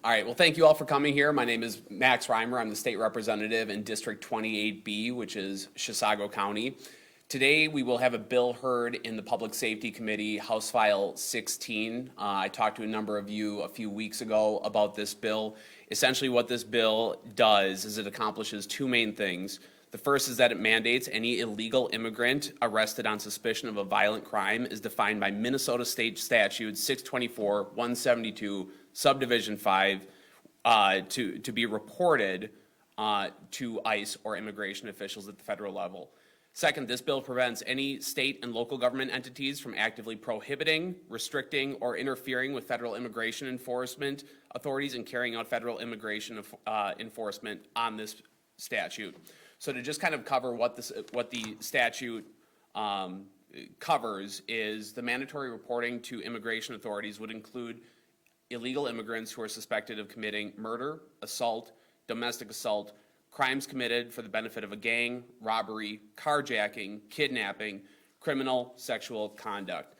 All right, well, thank you all for coming here. My name is Max Reimer. I'm the state representative in District 28B, which is Chisago County. Today, we will have a bill heard in the Public Safety Committee, House File 16. I talked to a number of you a few weeks ago about this bill. Essentially, what this bill does is it accomplishes two main things. The first is that it mandates any illegal immigrant arrested on suspicion of a violent crime is defined by Minnesota State Statute 624-172, Subdivision 5, to be reported to ICE or immigration officials at the federal level. Second, this bill prevents any state and local government entities from actively prohibiting, restricting, or interfering with federal immigration enforcement authorities and carrying out federal immigration enforcement on this statute. So to just kind of cover what the statute covers is the mandatory reporting to immigration authorities would include illegal immigrants who are suspected of committing murder, assault, domestic assault, crimes committed for the benefit of a gang, robbery, carjacking, kidnapping, criminal sexual conduct.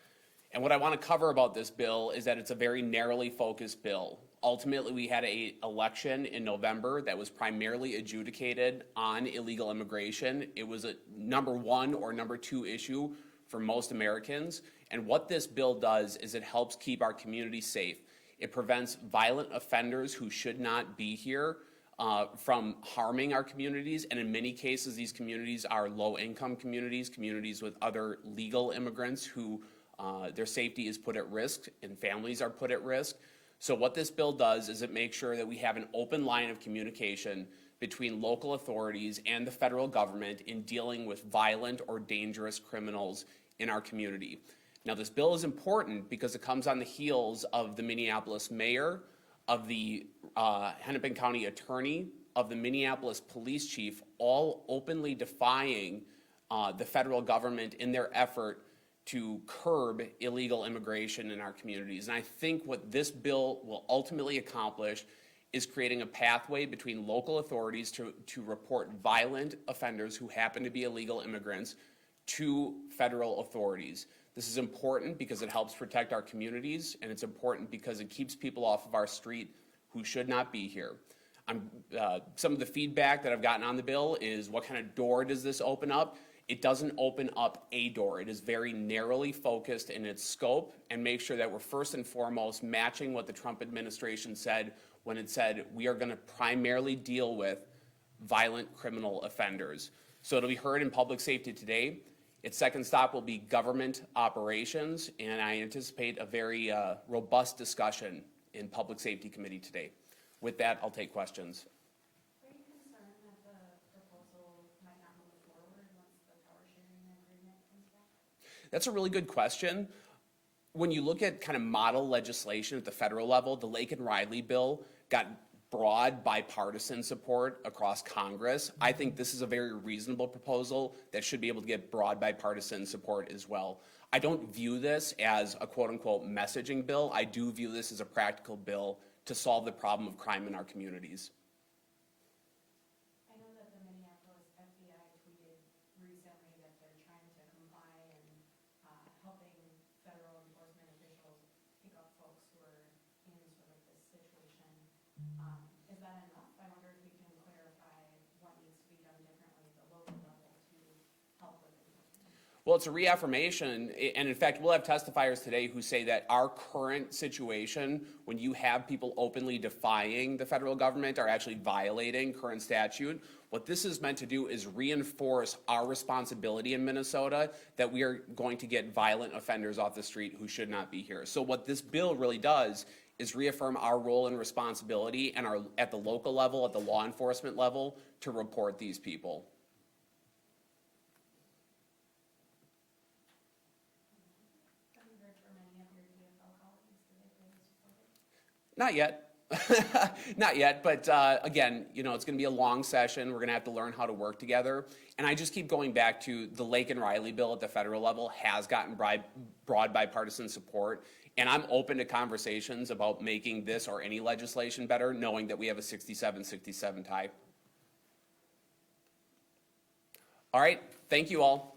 And what I want to cover about this bill is that it's a very narrowly focused bill. Ultimately, we had an election in November that was primarily adjudicated on illegal immigration. It was a number one or number two issue for most Americans. And what this bill does is it helps keep our community safe. It prevents violent offenders who should not be here from harming our communities, and in many cases these communities are low-income communities, communities with other legal immigrants who their safety is put at risk and families are put at risk. So what this bill does is it makes sure that we have an open line of communication between local authorities and the federal government in dealing with violent or dangerous criminals in our community. Now, this bill is important because it comes on the heels of the Minneapolis mayor, of the Hennepin County attorney, of the Minneapolis police chief, all openly defying the federal government in their effort to curb illegal immigration in our communities. And I think what this bill will ultimately accomplish is creating a pathway between local authorities to report violent offenders who happen to be illegal immigrants to federal authorities. This is important because it helps protect our communities, and it's important because it keeps people off of our street who should not be here. Some of the feedback that I've gotten on the bill is, what kind of door does this open up? It doesn't open up a door. It is very narrowly focused in its scope and make sure that we're first and foremost matching what the Trump administration said when it said we are going to primarily deal with violent criminal offenders. So it'll be heard in public safety today. Its second stop will be government operations, and I anticipate a very robust discussion in Public Safety Committee today. With that, I'll take questions. Are you concerned that the proposal might not move forward once the power sharing agreement comes back? That's a really good question. When you look at kind of model legislation at the federal level, the Lake and Riley bill got broad bipartisan support across Congress. I think this is a very reasonable proposal that should be able to get broad bipartisan support as well. I don't view this as a quote-unquote messaging bill. I do view this as a practical bill to solve the problem of crime in our communities. I know that the Minneapolis FBI tweeted recently that they're trying to comply and helping federal enforcement officials pick up folks who are in sort of this situation. Is that enough? I wonder if we can clarify what needs to be done differently at the local level to help with enforcement. Well, it's a reaffirmation, and in fact, we'll have testifiers today who say that our current situation, when you have people openly defying the federal government, are actually violating current statute. What this is meant to do is reinforce our responsibility in Minnesota that we are going to get violent offenders off the street who should not be here. So what this bill really does is reaffirm our role and responsibility and at the local level, at the law enforcement level, to report these people. Have you heard from any of your DFL colleagues? Do they really support it? Not yet. Not yet, but again, you know, it's going to be a long session. We're going to have to learn how to work together. And I just keep going back to the Lake and Riley bill at the federal level has gotten broad bipartisan support. And I'm open to conversations about making this or any legislation better, knowing that we have a 67-67 tie. All right, thank you all.